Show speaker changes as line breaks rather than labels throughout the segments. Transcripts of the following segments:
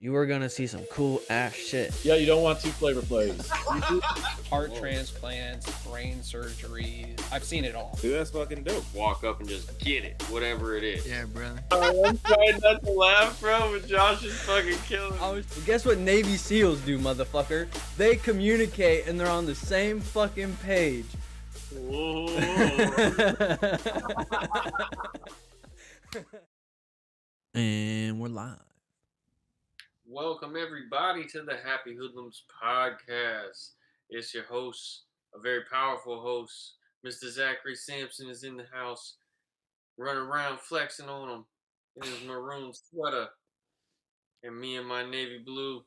you are gonna see some cool ass shit.
Yeah, you don't want two Flavor Flays.
Heart transplants, brain surgeries. I've seen it all.
Dude, that's fucking dope.
Walk up and just get it, whatever it is.
Yeah, brother.
I'm trying not to laugh, bro, but Josh is fucking killing me.
Well, guess what Navy SEALs do, motherfucker? They communicate and they're on the same fucking page.
Whoa.
And we're live.
Welcome everybody to the Happy Hoodlums podcast. It's your host, a very powerful host, Mr. Zachary Sampson is in the house, running around flexing on him in his maroon sweater, and me in my navy blue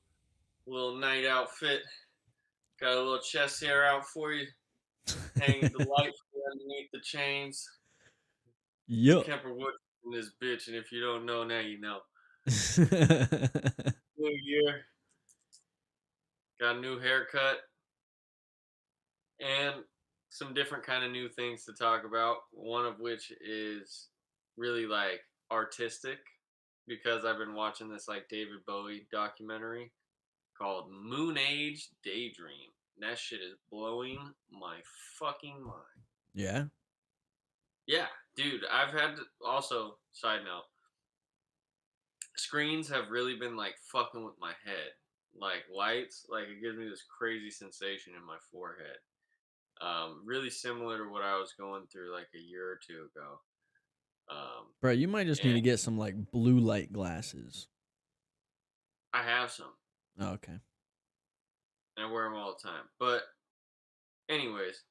little night outfit. Got a little chest hair out for you, hanging delightfully underneath the chains.
Yup.
Kemper Wood in this bitch, and if you don't know, now you know. New year, got a new haircut, and some different kind of new things to talk about. One of which is really like artistic, because I've been watching this like David Bowie documentary called Moon Age Daydream. And that shit is blowing my fucking mind.
Yeah.
Yeah, dude, I've had to, also, side note, screens have really been like fucking with my head. Like lights, like it gives me this crazy sensation in my forehead. Really similar to what I was going through like a year or two ago.
Bro, you might just need to get some like blue light glasses.
I have some.
Oh, okay.
And I wear them all the time. But anyways,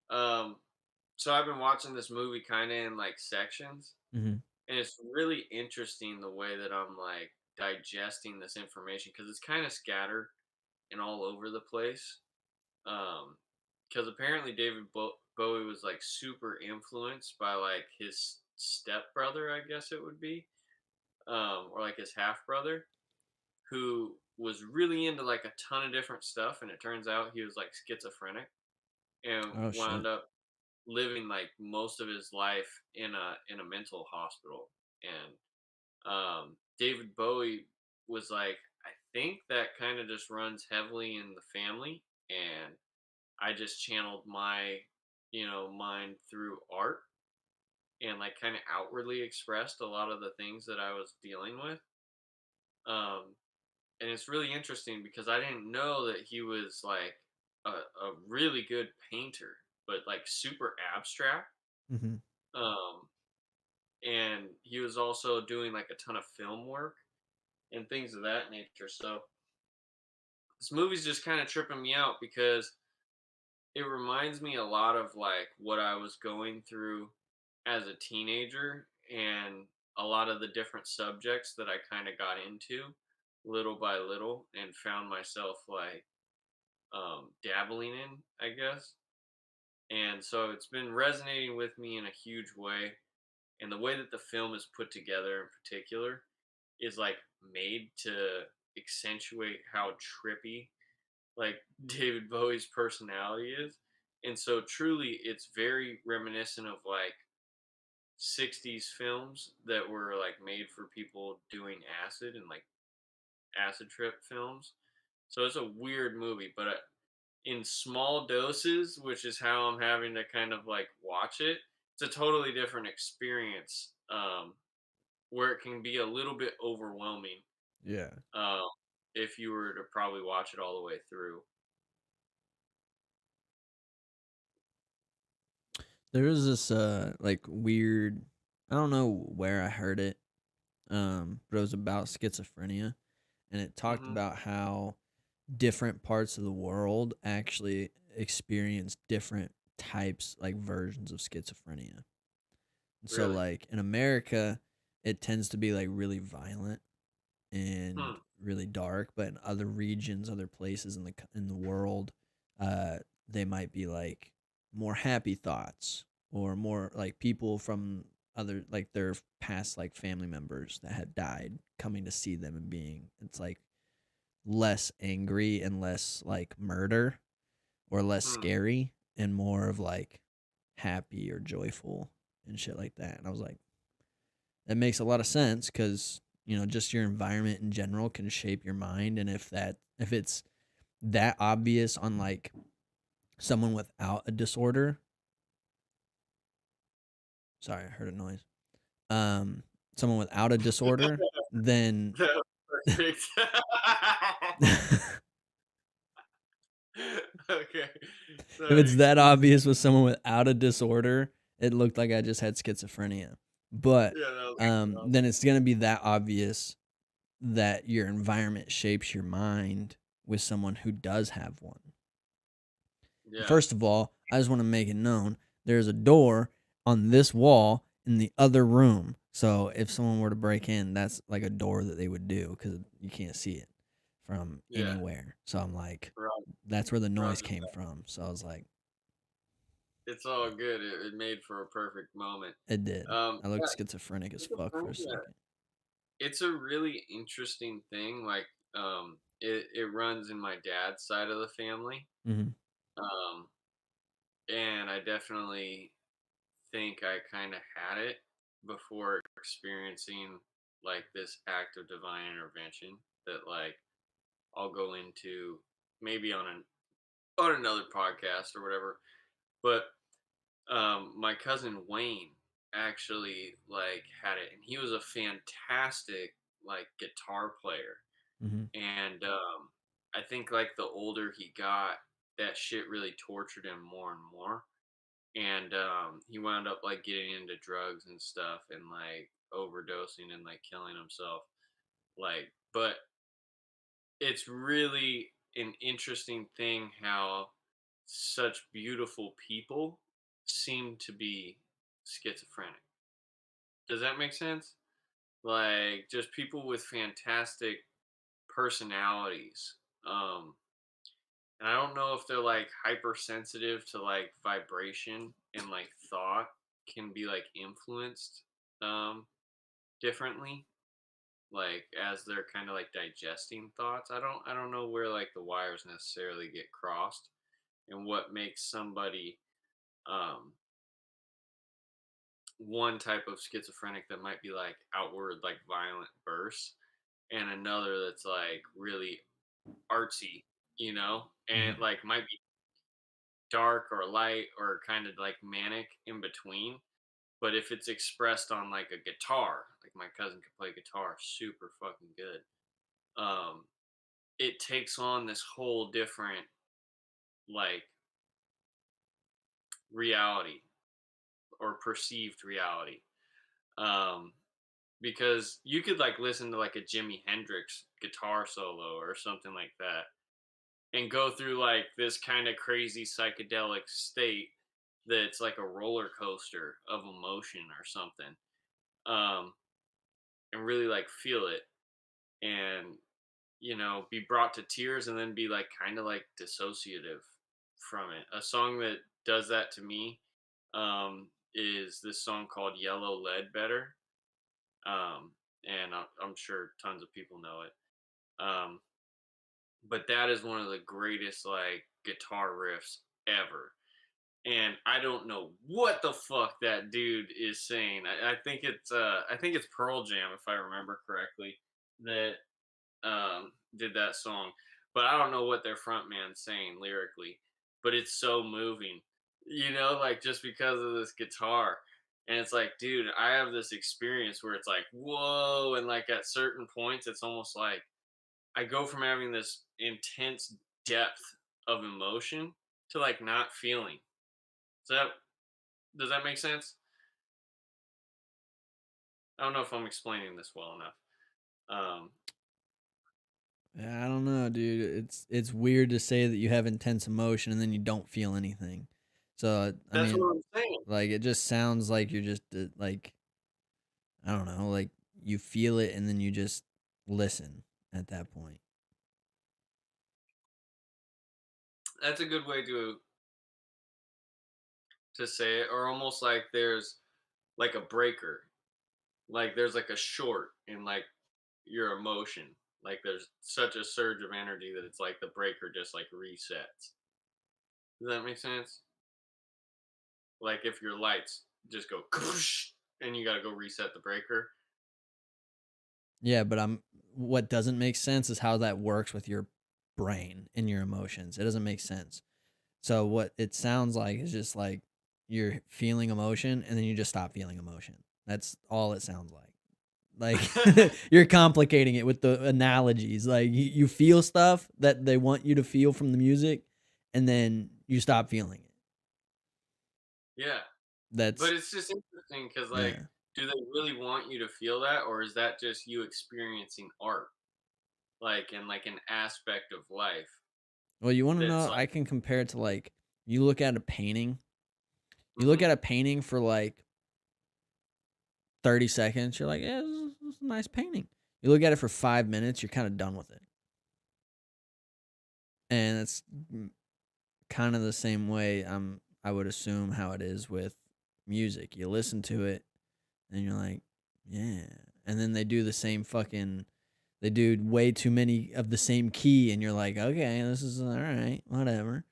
so I've been watching this movie kind of in like sections.
Mm-hmm.
And it's really interesting the way that I'm like digesting this information, because it's kind of scattered and all over the place. Because apparently David Bowie was like super influenced by like his stepbrother, I guess it would be, or like his half brother, who was really into like a ton of different stuff. And it turns out he was like schizophrenic and wound up living like most of his life in a mental hospital. And David Bowie was like, I think that kind of just runs heavily in the family, and I just channeled my mind through art, and like kind of outwardly expressed a lot of the things that I was dealing with. And it's really interesting because I didn't know that he was like a really good painter, but like super abstract.
Mm-hmm.
And he was also doing like a ton of film work and things of that nature. So this movie's just kind of tripping me out because it reminds me a lot of like what I was going through as a teenager, and a lot of the different subjects that I kind of got into little by little and found myself like dabbling in, I guess. And so it's been resonating with me in a huge way. And the way that the film is put together in particular is like made to accentuate how trippy like David Bowie's personality is. And so truly it's very reminiscent of like 60s films that were like made for people doing acid and like acid trip films. So it's a weird movie, but in small doses, which is how I'm having to kind of like watch it, it's a totally different experience, where it can be a little bit overwhelming.
Yeah.
If you were to probably watch it all the way through.
There was this like weird, I don't know where I heard it, but it was about schizophrenia, and it talked about how different parts of the world actually experience different types, like versions of schizophrenia. So
Really?
like in America, it tends to be like really violent and really dark, but in other regions, other places in the world, they might be like more happy thoughts, or more like people from other, like their past like family members that had died coming to see them, and being, it's like less angry and less like murder or less scary, and more of like happy or joyful and shit like that. And I was like, that makes a lot of sense, because just your environment in general can shape your mind. And if it's that obvious on like someone without a disorder, sorry, I heard a noise. Someone without a disorder, then
Perfect. Okay.
if
Sorry,
it's that
excuse me.
obvious with someone without a disorder, it looked like I just had schizophrenia. But
Yeah, that was
then it's gonna be that obvious that your environment shapes your mind with someone who does have one.
yeah.
First of all, I just want to make it known there's a door on this wall in the other room. So if someone were to break in, that's like a door that they would do because you can't see it from
Yeah.
anywhere. So I'm like,
Right.
that's where the noise
Roger
came
that.
from. So I was like,
It's all good. It made for a perfect moment.
it did. I
Yeah,
looked schizophrenic as fuck for a second.
it's a really interesting thing. Like, it runs in my dad's side of the family.
Hmm.
Um, and I definitely think I kind of had it before experiencing like this act of divine intervention that like I'll go into maybe on another podcast or whatever. But my cousin Wayne actually like had it, and he was a fantastic like guitar player.
Hmm.
And I think like the older he got, that shit really tortured him more and more. And he wound up like getting into drugs and stuff and like overdosing and like killing himself. Like, but it's really an interesting thing how such beautiful people seem to be schizophrenic. Does that make sense? Like just people with fantastic personalities. And I don't know if they're like hypersensitive to like vibration and like thought can be like influenced um differently, like as they're kind of like digesting thoughts. I don't know where like the wires necessarily get crossed and what makes somebody um one type of schizophrenic that might be like outward like violent bursts and another that's like really artsy, and
Hmm.
it like might be dark or light or kind of like manic in between. But if it's expressed on like a guitar, like my cousin could play guitar super fucking good, um, it takes on this whole different like reality or perceived reality. Um, because you could like listen to like a Jimi Hendrix guitar solo or something like that and go through like this kind of crazy psychedelic state that's like a roller coaster of emotion or something, um, and really like feel it and be brought to tears and then be like kind of like dissociative from it. A song that does that to me is this song called Yellow Lead Better. And I'm sure tons of people know it. Um, but that is one of the greatest like guitar riffs ever. And I don't know what the fuck that dude is saying. I think it's Pearl Jam if I remember correctly that did that song, but I don't know what their frontman's saying lyrically, but it's so moving, like just because of this guitar. And it's like, dude, I have this experience where it's like, whoa, and like at certain points, it's almost like I go from having this intense depth of emotion to like not feeling. So that does that make sense? I don't know if I'm explaining this well enough. Um,
Yeah, I don't know, dude. It's weird to say that you have intense emotion and then you don't feel anything. So I
that's
mean,
what I'm saying.
like it just sounds like you're just like I don't know, like you feel it and then you just listen at that point.
That's a good way to say it, or almost like there's like a breaker, like there's like a short in like your emotion, like there's such a surge of energy that it's like the breaker just like resets. Does that make sense? Like if your lights just go and you got to go reset the breaker.
Yeah, but what doesn't make sense is how that works with your brain and your emotions. It doesn't make sense. So what it sounds like is just like you're feeling emotion and then you just stop feeling emotion. That's all it sounds like. Like you're complicating it with the analogies. Like you feel stuff that they want you to feel from the music and then you stop feeling it.
Yeah.
That's
But it's just interesting because, like,
yeah.
do they really want you to feel that, or is that just you experiencing art, like, in like an aspect of life
Well, you want to
that's
know,
like,
I can compare it to like you look at a painting. You look
hmm
at a painting for like 30 seconds, you're like, yeah, this is a nice painting. You look at it for 5 minutes, you're kind of done with it. And it's kind of the same way I would assume how it is with music. You listen to it and you're like, yeah. And then they do the same fucking they do way too many of the same key and you're like, okay, this is all right, whatever.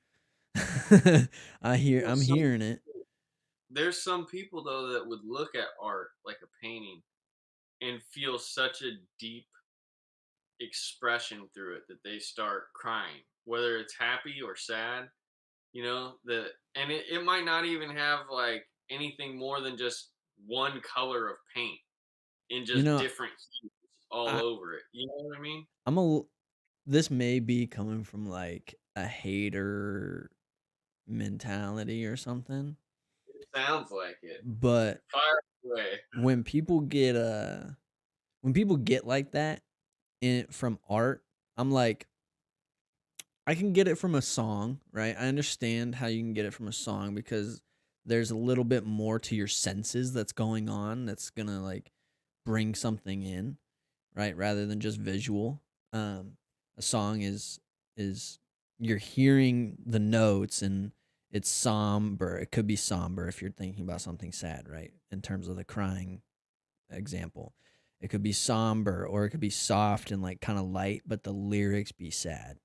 well,
I'm hearing it.
there's some people though that would look at art like a painting and feel such a deep expression through it that they start crying, whether it's happy or sad. And it might not even have like anything more than just one color of paint in
You
just
know,
different hues all
I
over it. You know what I mean?
I'm a this may be coming from like a hater mentality or something.
It sounds like it.
But
Fire away.
when people get like that from art, I'm like I can get it from a song, right? I understand how you can get it from a song because there's a little bit more to your senses that's going on that's going to like bring something in, right? Rather than just visual. A song is you're hearing the notes and it's somber. It could be somber if you're thinking about something sad, right? In terms of the crying example. It could be somber or it could be soft and like kind of light, but the lyrics be sad,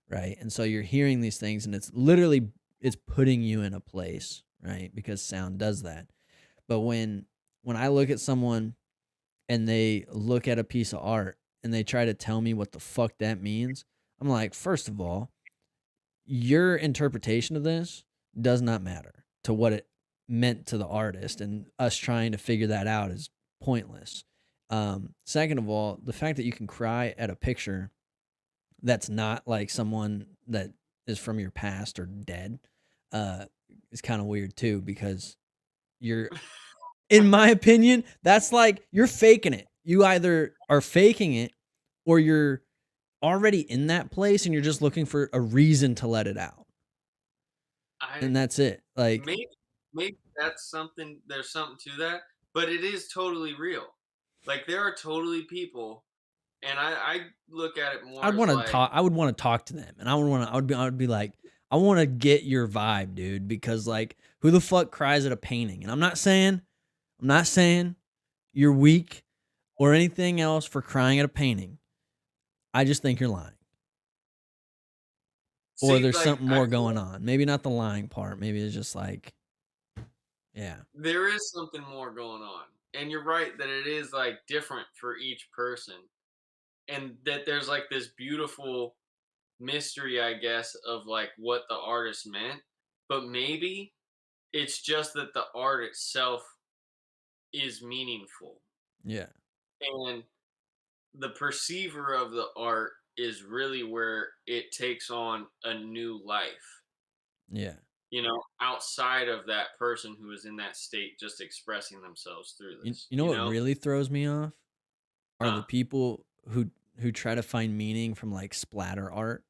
right? And so you're hearing these things and it's putting you in a place, right? Because sound does that. But when I look at someone and they look at a piece of art and they try to tell me what the fuck that means, I'm like, first of all, your interpretation of this does not matter to what it meant to the artist, and us trying to figure that out is pointless. Second of all, the fact that you can cry at a picture that's not like someone that is from your past or dead uh, is kind of weird too, because you're, in my opinion, that's like you're faking it. You either are faking it or you're already in that place and you're just looking for a reason to let it out.
I
And that's it. Like,
maybe that's something. There's something to that, but it is totally real. Like there are totally people, and I look at it more
I'd
as
want to
like,
talk. I would want to talk to them, and I would be like, I want to get your vibe, dude, because like, who the fuck cries at a painting? And I'm not saying you're weak or anything else for crying at a painting. I just think you're lying, or
see,
there's
like
something
I
more
feel
going on. Maybe not the lying part. Maybe it's just like, yeah,
there is something more going on, and you're right that it is like different for each person, and that there's like this beautiful mystery, I guess, of like what the artist meant, but maybe it's just that the art itself is meaningful,
yeah,
and the perceiver of the art is really where it takes on a new life,
yeah.
outside of that person who is in that state just expressing themselves through this,
You know what really throws me off are the
huh?
people who try to find meaning from like splatter art,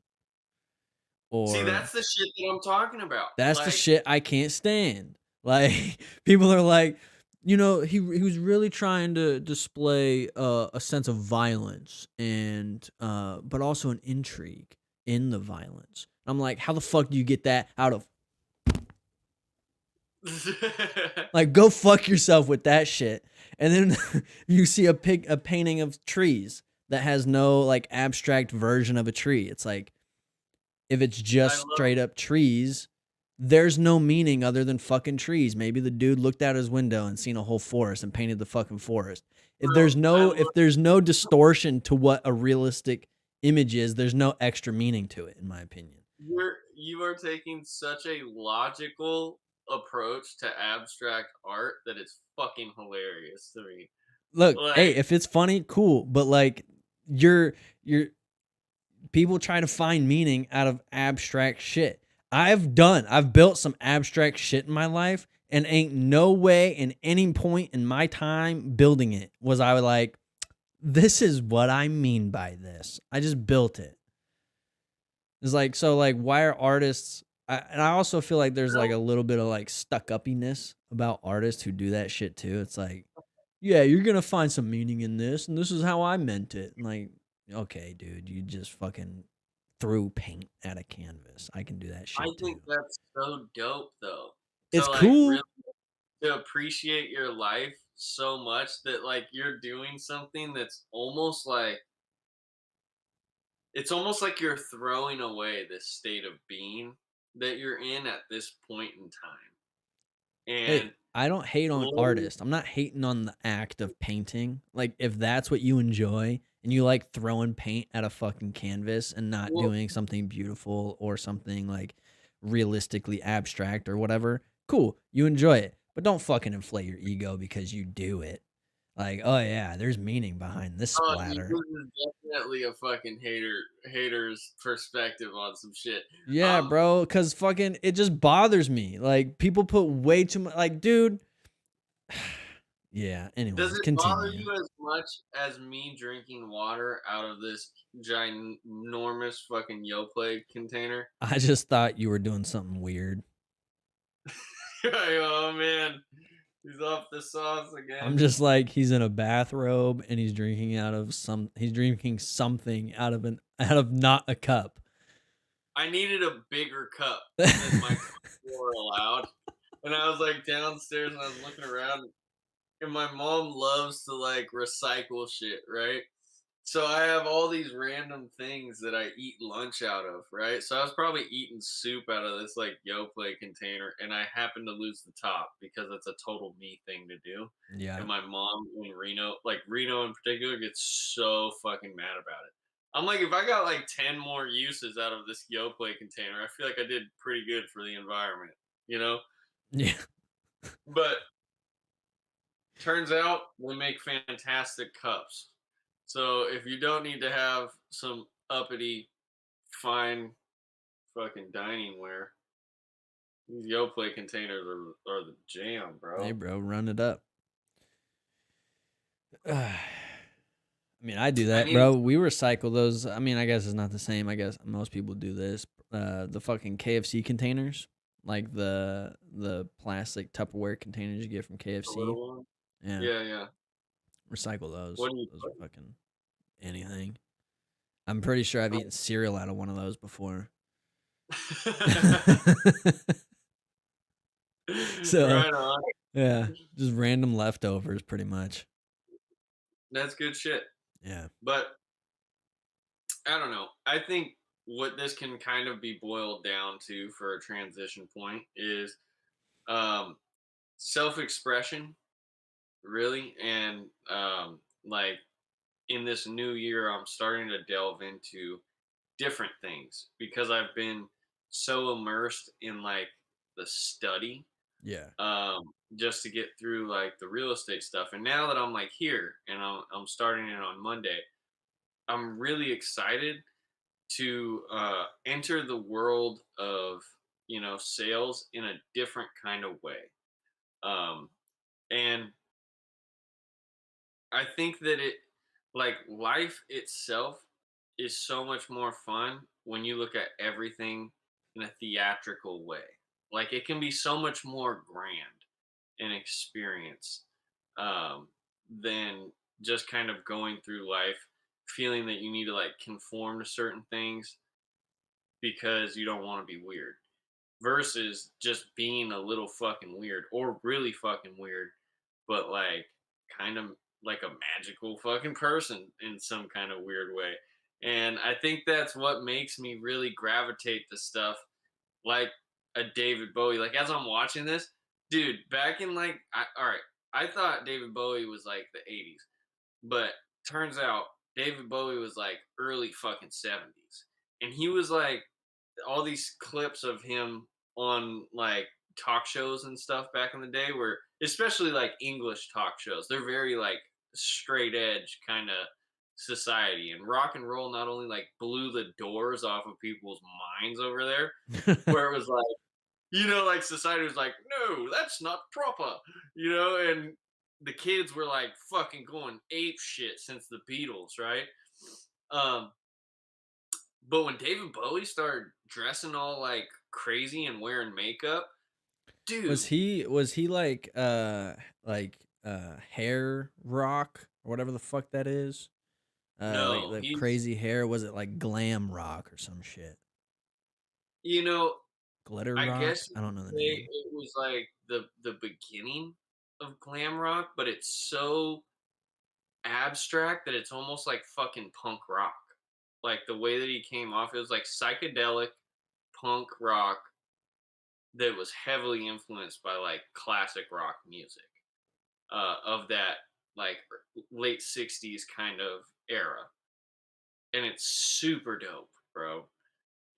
See,
or
that's the shit that I'm talking about.
that's the
Like,
shit I can't stand. Like people are like, he was really trying to display a sense of violence and but also an intrigue in the violence. I'm like, how the fuck do you get that out of, like, go fuck yourself with that shit. And then you see a painting of trees that has no like abstract version of a tree. It's like, if it's
I
just
love
straight up trees, there's no meaning other than fucking trees. Maybe the dude looked out his window and seen a whole forest and painted the fucking forest. If
Bro,
there's no distortion to what a realistic image is, there's no extra meaning to it, in my opinion.
you are taking such a logical approach to abstract art that it's fucking hilarious to me.
Look, hey,
Like,
if it's funny, cool, but like you're people try to find meaning out of abstract shit. I've built some abstract shit in my life, and ain't no way in any point in my time building it was I like, this is what I mean by this. I just built it. It's like, so like, why are artists, and I also feel like there's like a little bit of like stuck uppiness about artists who do that shit too. It's like, yeah, you're going to find some meaning in this, and this is how I meant it. And like, okay, dude, you just fucking threw paint at a canvas. I can do that shit
I
too.
think that's so dope though.
It's
To like
cool.
really to appreciate your life so much that like you're doing something that's almost like it's almost like you're throwing away this state of being that you're in at this point in time. And
Hey, I don't hate on
slowly,
artists. I'm not hating on the act of painting. Like, if that's what you enjoy and you like throwing paint at a fucking canvas and not
well,
doing something beautiful or something like realistically abstract or whatever, cool. You enjoy it. But don't fucking inflate your ego because you do it. Like, oh yeah, there's meaning behind this
this
splatter.
is definitely a fucking hater's perspective on some shit.
Yeah, bro, because fucking it just bothers me. Like, people put way too much, like, dude. Yeah,
Does
anyways,
it bother
continue.
you as much as me drinking water out of this ginormous fucking Yoplait container?
I just thought you were doing something weird.
Oh man, he's off the sauce
I'm
again.
just like, he's in a bathrobe and he's drinking something out of not a cup.
I needed a bigger cup than my cups were allowed. And I was like downstairs and I was looking around, and my mom loves to like recycle shit, right? So I have all these random things that I eat lunch out of, right? So I was probably eating soup out of this like Yoplait container, and I happened to lose the top because it's a total me thing to do.
Yeah.
And my mom in Reno, like Reno in particular, gets so fucking mad about it. I'm like, if I got like 10 more uses out of this Yoplait container, I feel like I did pretty good for the environment, you know?
Yeah.
But turns out they make fantastic cups. So if you don't need to have some uppity, fine fucking dining ware, these Yoplait containers are the jam,
Hey,
bro.
bro, run it up. I mean, I do
I
that,
need to
bro. We recycle those. I mean, I guess it's not the same. I guess most people do this. The fucking KFC containers, like the plastic Tupperware containers you get from
a
KFC.
little one.
Yeah,
Yeah, yeah.
recycle those.
What do you
Those are fucking anything. I'm pretty sure I've
put?
eaten cereal out of one of those before. So,
Right on.
yeah, just random leftovers, pretty much.
That's good shit.
Yeah.
But I don't know. I think what this can kind of be boiled down to for a transition point is um, self-expression, really, and like in this new year, I'm starting to delve into different things because I've been so immersed in like the study
Yeah.
just to get through like the real estate stuff. And now that I'm like here and I'm starting it on Monday, I'm really excited to enter the world of sales in a different kind of way. Um, and I think that like life itself is so much more fun when you look at everything in a theatrical way. Like it can be so much more grand an experience than just kind of going through life feeling that you need to like conform to certain things because you don't want to be weird versus just being a little fucking weird or really fucking weird, but like kind of like a magical fucking person in some kind of weird way. And I think that's what makes me really gravitate to stuff like a David Bowie. Like as I'm watching this, dude, back in like, all right, I thought David Bowie was like the '80s, but turns out David Bowie was like early fucking '70s, and he was like all these clips of him on like talk shows and stuff back in the day were especially like English talk shows. They're very like straight edge kind of society, and rock and roll not only like blew the doors off of people's minds over there, where it was like, like society was like, no, that's not proper, and the kids were like fucking going ape shit since the Beatles, right? Um, but when David Bowie started dressing all like crazy and wearing makeup, dude,
Was he hair rock or whatever the fuck that is? Like
no,
the
he's,
crazy hair, was it like glam rock or some shit?
you know,
Glitter
I
rock?
guess you
I don't know the
could say
name.
it was like the beginning of glam rock, but it's so abstract that it's almost like fucking punk rock. Like the way that he came off, it was like psychedelic punk rock that was heavily influenced by like classic rock music of that like late '60s kind of era, and it's super dope, bro.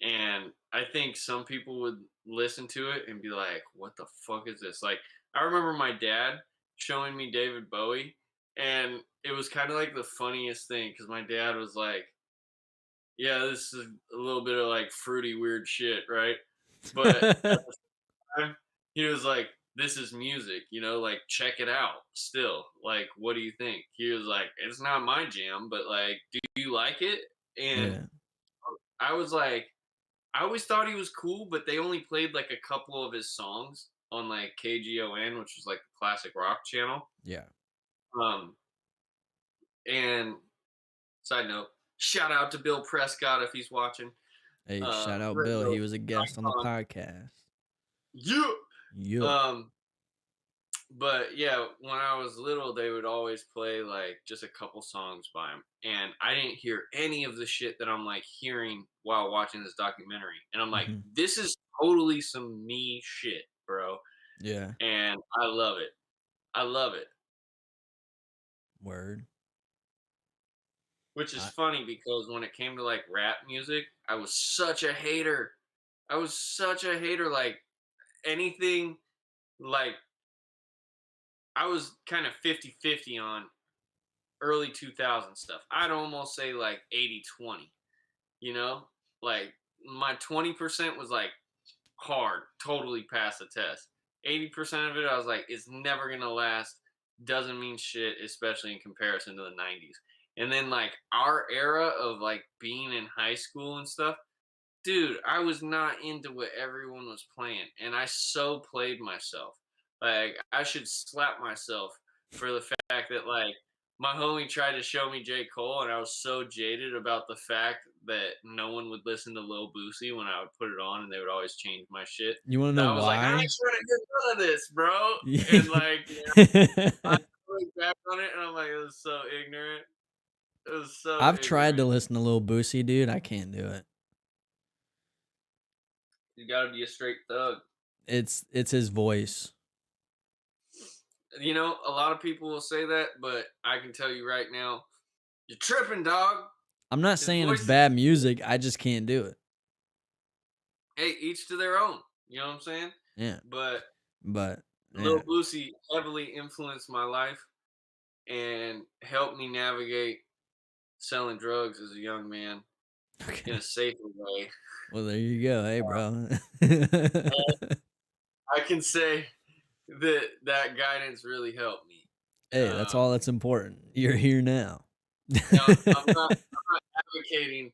And I think some people would listen to it and be like, "What the fuck is this?" Like, I remember my dad showing me David Bowie, and it was kind of like the funniest thing because my dad was like, "Yeah, this is a little bit of like fruity weird shit, right?" But at the time, he was like, "This is music, like check it out. Still, like, what do you think?" He was like, "It's not my jam, but like, do you like it?" And
Yeah.
I was like, I always thought he was cool, but they only played like a couple of his songs on like KGON, which was like the classic rock channel.
Yeah.
Um, and side note, shout out to Bill Prescott if he's watching.
Hey, shout out Bill.
Radio
He was a guest on the
icon.
podcast.
Yeah.
Yeah.
Um, but yeah, when I was little, they would always play like just a couple songs by him, and I didn't hear any of the shit that I'm like hearing while watching this documentary. And I'm like,
Hmm.
this is totally some me shit, bro.
Yeah.
And I love it. I love it.
Word.
Which is
I,
funny because when it came to like rap music, I was such a hater. I was such a hater. Like anything, like I was kind of 50-50 on early 2000 stuff. I'd almost say like 80-20, you know? Like my 20% was like hard, totally passed the test. 80% of it, I was like, it's never gonna last. Doesn't mean shit, especially in comparison to the '90s. And then like our era of like being in high school and stuff, dude, I was not into what everyone was playing, and I so played myself. Like I should slap myself for the fact that like my homie tried to show me J. Cole, and I was so jaded about the fact that no one would listen to Lil Boosie when I would put it on, and they would always change my shit.
you want to
That
know
I was like, I
why?
ain't trying to get none of this, bro. And like, I look back on it, and I'm like, it was so ignorant. It was so
I've tried to
ignorant.
listen to Lil Boosie, dude. I can't do it.
You got to be a straight thug.
It's his voice.
A lot of people will say that, but I can tell you right now, you're tripping, dog.
I'm not
His
saying it's
voice is,
bad music. I just can't do it.
hey, each to their own. You know what I'm saying?
Yeah.
But
But
Lil
yeah.
Boosie heavily influenced my life and helped me navigate selling drugs as a young man in
Okay.
a safer way.
Well, there you go. Hey, bro.
And I can say that that guidance really helped me.
Hey, that's all that's important. You're here now.
I'm not advocating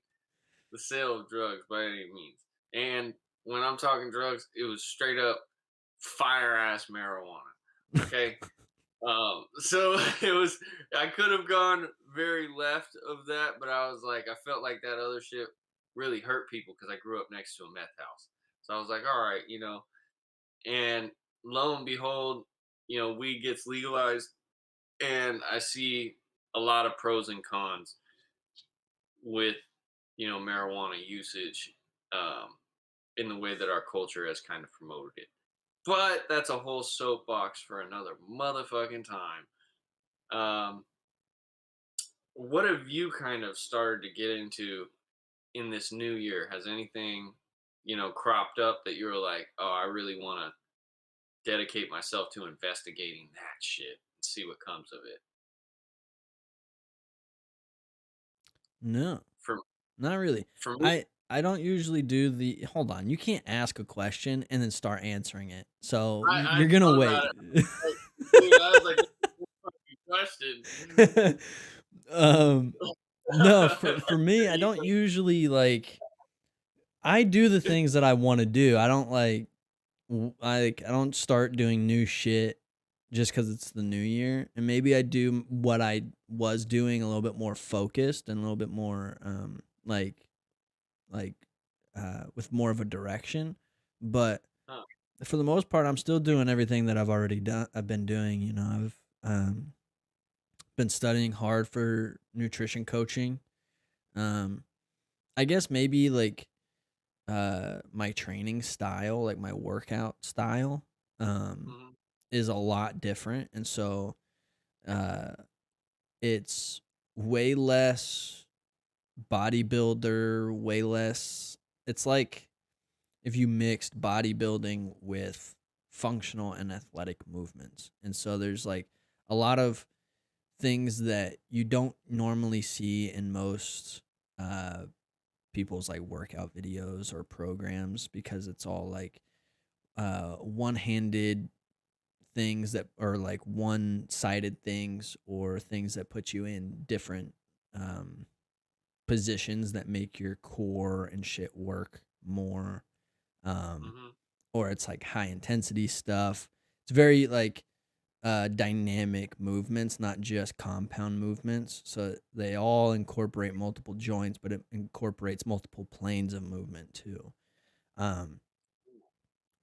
the sale of drugs by any means. And when I'm talking drugs, it was straight up fire ass marijuana. Okay. So it was, I could have gone very left of that, but I was like, I felt like that other shit really hurt people because I grew up next to a meth house. So I was like, all right, and lo and behold, weed gets legalized, and I see a lot of pros and cons with marijuana usage. Um, in the way that our culture has kind of promoted it. But that's a whole soapbox for another motherfucking time. Um, what have you kind of started to get into in this new year? Has anything, cropped up that you were like, oh, I really want to dedicate myself to investigating that shit and see what comes of it?
No,
For
not really.
for me,
I don't usually do the hold on. You can't ask a question and then start answering it. So
I
you're gonna
thought about
wait.
it. Like, dude, I was like, "That's a fucking
um, no,
question."
for me, I don't usually like. I do the things that I want to do. I don't I don't start doing new shit just because it's the new year. And maybe I do what I was doing a little bit more focused and a little bit more like with more of a direction. But
Huh.
for the most part, I'm still doing everything that I've already done. I've been doing. I've been studying hard for nutrition coaching. Um, I guess maybe like my training style, like my workout style, um,
Mhm.
is a lot different, and so uh, it's way less bodybuilder, way less. It's like if you mixed bodybuilding with functional and athletic movements. And so there's like a lot of things that you don't normally see in most uh, people's like workout videos or programs because it's all like one-handed things that are like one-sided things or things that put you in different um, positions that make your core and shit work more. Um,
Mhm.
or it's like high intensity stuff. It's very like dynamic movements, not just compound movements. So they all incorporate multiple joints, but it incorporates multiple planes of movement too. Um,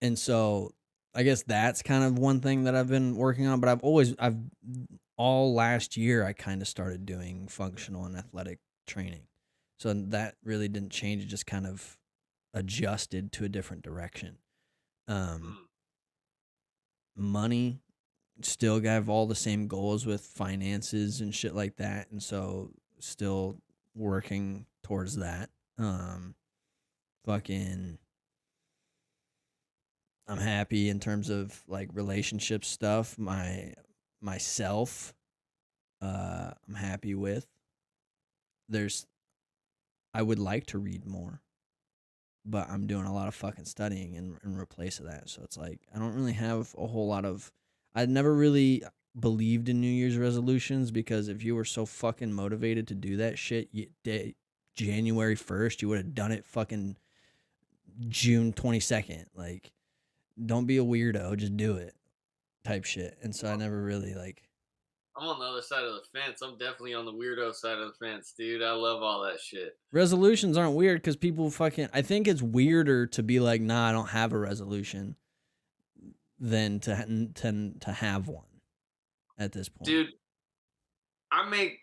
and so I guess that's kind of one thing that I've been working on, but I've all last year I kind of started doing functional and athletic training. So that really didn't change. It just kind of adjusted to a different direction. Um,
Mm.
money, still have all the same goals with finances and shit like that. And so still working towards that. Um, fucking I'm happy in terms of like relationship stuff. Myself, I'm happy with. There's I would like to read more, but I'm doing a lot of fucking studying in replace of that. So it's like I don't really have a whole lot of. I'd never really believed in New Year's resolutions because if you were so fucking motivated to do that shit, January 1st, you would have done it fucking June 22nd. Like, don't be a weirdo, just do it, type shit. And so I never really like.
I'm on the other side of the fence. I'm definitely on the weirdo side of the fence, dude. I love all that shit.
Resolutions aren't weird because people fucking. I think it's weirder to be like, nah, I don't have a resolution than to have one at this point.
Dude, I make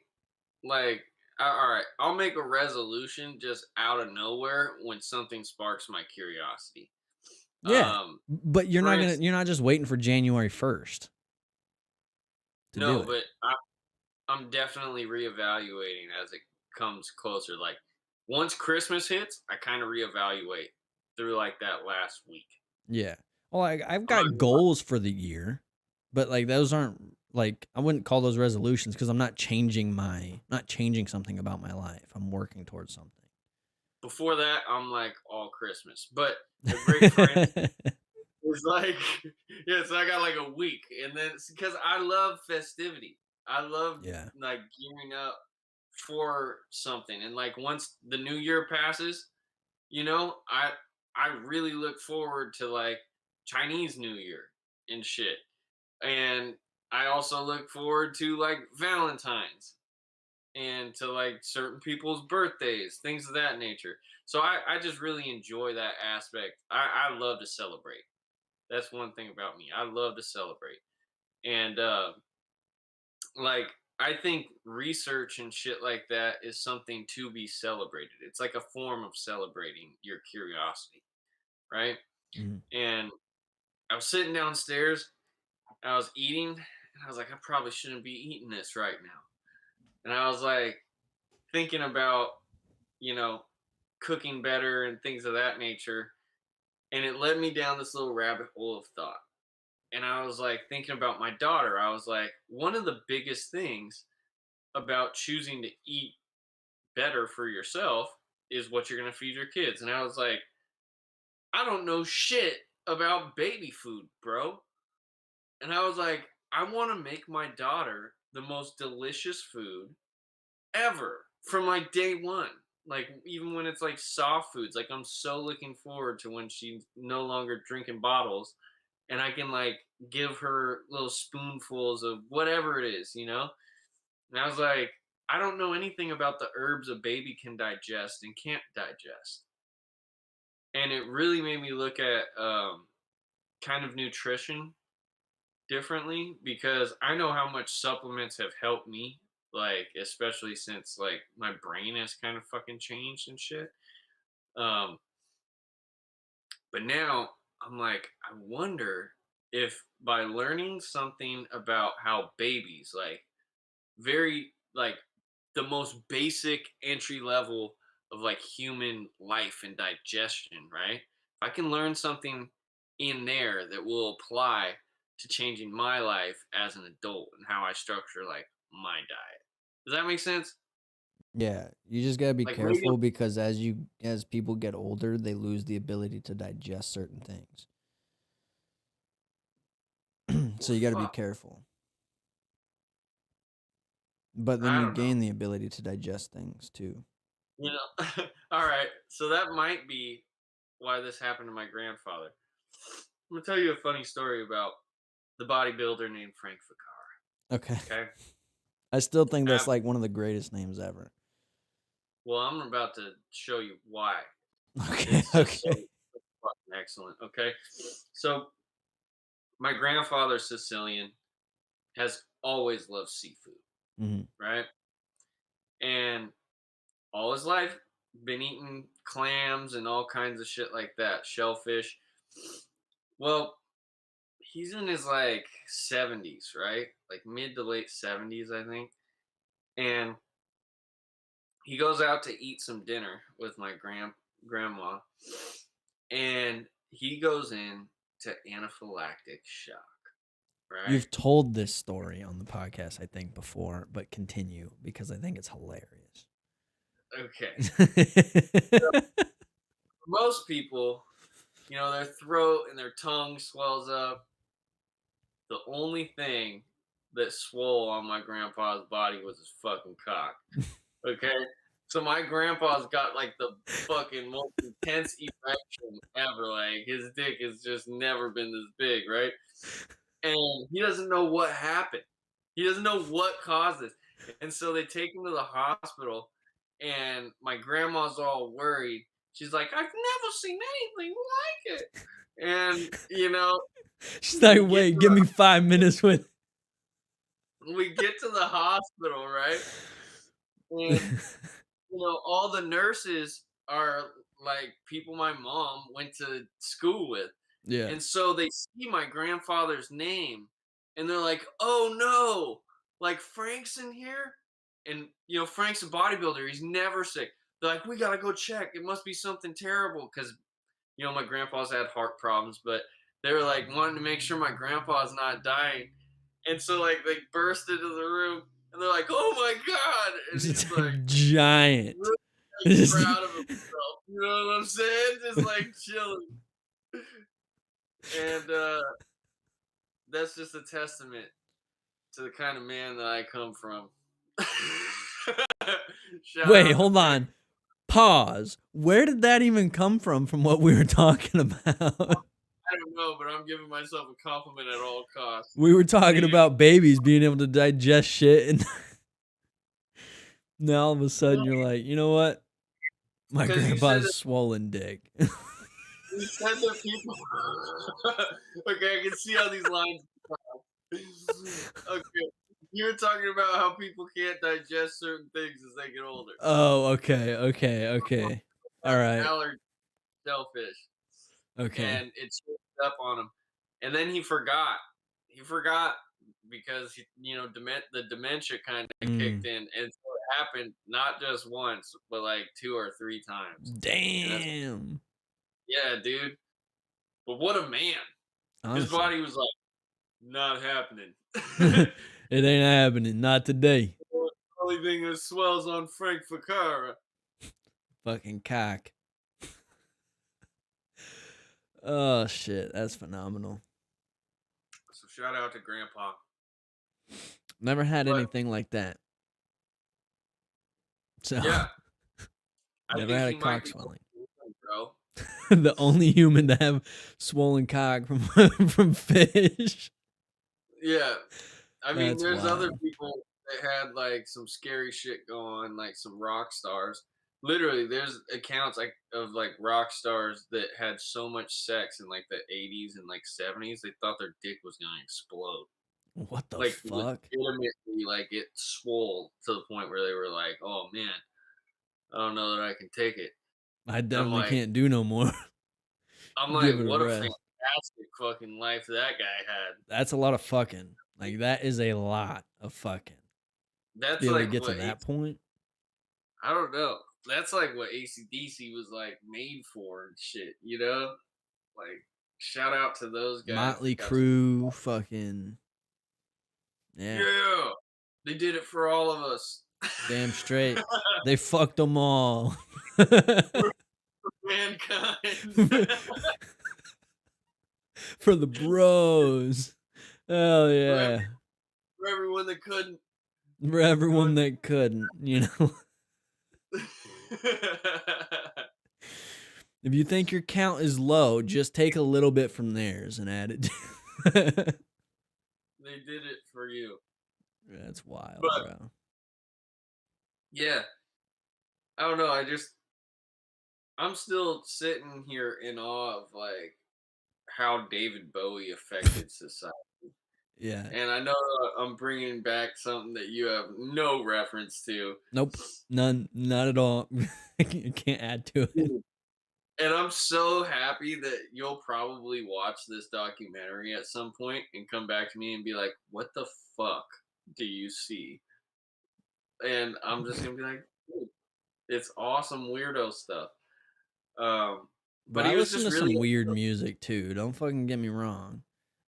like all right, I'll make a resolution just out of nowhere when something sparks my curiosity.
Yeah, but
For instance,
you're not just waiting for January 1st to do
no,
it.
but I'm definitely reevaluating as it comes closer. Like once Christmas hits, I kind of reevaluate through like that last week.
Yeah. Well, I've
I'm not
got
gonna lie.
goals for the year, but like those aren't like I wouldn't call those resolutions because I'm not changing something about my life. I'm working towards something.
Before that, I'm like all Christmas. But a great friend was like, yeah, so I got like a week, and then because I love festivity, I love
Yeah.
like gearing up for something, and like once the new year passes, I really look forward to like Chinese New Year and shit, and I also look forward to like Valentine's and to like certain people's birthdays, things of that nature. So I just really enjoy that aspect. I love to celebrate. That's one thing about me. I love to celebrate. And like I think research and shit like that is something to be celebrated. It's like a form of celebrating your curiosity. right?
Mhm.
And I was sitting downstairs, and I was eating, and I was like, I probably shouldn't be eating this right now. And I was like thinking about, you know, cooking better and things of that nature. And it led me down this little rabbit hole of thought. And I was like thinking about my daughter. I was like, one of the biggest things about choosing to eat better for yourself is what you're going to feed your kids. And I was like, I don't know shit about baby food, bro. And I was like, I want to make my daughter the most delicious food ever from like day one. Like even when it's like soft foods, like I'm so looking forward to when she's no longer drinking bottles and I can like give her little spoonfuls of whatever it is, you know? And I was like, I don't know anything about the herbs a baby can digest and can't digest. And it really made me look at kind of nutrition differently because I know how much supplements have helped me, like especially since like my brain has kind of fucking changed and shit. Um, but now I'm like, I wonder if by learning something about how babies, like very like the most basic entry level of like human life and digestion, right? If I can learn something in there that will apply to changing my life as an adult and how I structure like my diet. Does that make sense?
Yeah, you just gotta be
Like maybe
careful because as people get older, they lose the ability to digest certain things.
well,
So you gotta be
fuck.
careful. But then
I
you
don't know.
gain the ability to digest things too.
You know, all right. So that might be why this happened to my grandfather. I'm gonna tell you a funny story about the bodybuilder named Frank
Okay.
Ficar. Okay.
I still think that's
Um,
like one of the greatest names ever.
well, I'm about to show you why.
Okay,
It's just so
okay.
fucking excellent. Okay. So my grandfather, Sicilian, has always loved seafood,
Mhm.
right? And all his life, been eating clams and all kinds of shit like that, shellfish. Well, he's in his like 70s, right? Like mid to late 70s, I think. And he goes out to eat some dinner with my grandma, and he goes in to anaphylactic shock, right?
You've told this story on the podcast, I think, before, but continue because I think it's hilarious.
Okay. Most people, you know, their throat and their tongue swells up. The only thing that swole on my grandpa's body was his fucking cock. Okay. So my grandpa's got like the fucking most intense erection ever. Like his dick has just never been this big, right? And he doesn't know what happened. He doesn't know what caused this. And so they take him to the hospital, and my grandma's all worried. She's like, I've never seen anything like it. And you know,
She's like,
we get
wait,
to
give me 5 minutes with.
the hospital, right? And you know, all the nurses are like people my mom went to school with.
Yeah.
And so they see my grandfather's name and they're like, oh no, like Frank's in here? And, you know, Frank's a bodybuilder. He's never sick. They're like, we got to go check. It must be something terrible because, you know, my grandpa's had heart problems, but they were like wanting to make sure my grandpa's not dying. And so, like, they burst into the room and they're like, oh my God. And
Just
he's
a
like,
giant.
really like, proud of himself. You know what I'm saying? Just like chilling. And that's just a testament to the kind of man that I come from. Shout
Wait,
out to
hold
Frank.
on. Pause. Where did that even come from what we were talking about?
I don't know, but I'm giving myself a compliment at all costs.
We were talking
Dude,
about babies being able to digest shit, and now all of a sudden you're like, you know what? My
because you said
grandpa's
that
swollen dick.
people. Okay, I can see how these lines. Okay, you were talking about how people can't digest certain things as they get older.
Oh, okay. All right.
Allergy, shellfish.
Okay.
and it switched up on him. And then he forgot. He forgot because the dementia kind of kicked
Mm.
in, and so it happened not just once, but like 2 or 3 times. And that's
Damn.
yeah, dude. But what a man! His
Honestly.
body was like, not happening.
It ain't happening. Not today.
Only thing that swells on Frank Ficara.
Fucking cock. Oh shit, that's phenomenal.
So shout out to Grandpa.
Never had
But
anything like that. So
yeah, I
never
think
had a
he might
cock
be
swelling.
bro.
The only human to have swollen cock from from fish.
Yeah, I mean,
That's
there's other
wild.
people that had like some scary shit going on, like some rock stars. Literally, there's accounts like of like rock stars that had so much sex in like the 80s and like 70s, they thought their dick was gonna explode.
What the
Like
fuck?
legitimately, like it swole to the point where they were like, "Oh man, I don't know that I can take it."
I
And
definitely can't do no more.
I'm
Give
like,
it a
what a
rest.
fantastic fucking life that guy had.
That's a lot of fucking. Like that is a lot of fucking. To
That's
be able to
like
get to
what
that point.
I don't know. That's like what ACDC was like made for and shit, you know? Like, shout out to those guys
Motley
that got some.
Crue, fucking yeah,
Yeah, they did it for all of us.
damn straight. They fucked them all.
Mankind.
For the bros. Hell
for,
yeah.
for everyone that couldn't
For
do
everyone
it.
that couldn't, you know. If you think your count is low, just take a little bit from theirs and add it.
They did it for you.
That's wild,
But
bro.
yeah, I don't know. I'm still sitting here in awe of like how David Bowie affected society.
Yeah.
And I know I'm bringing back something that you have no reference to.
Nope. None. Not at all. You can't add to it.
And I'm so happy that you'll probably watch this documentary at some point and come back to me and be like, what the fuck do you see? And I'm just going to be like, "Dude, it's awesome weirdo stuff."
Bro,
But
I
he was
listen
just
to
really,
some weird music too. Don't fucking get me wrong.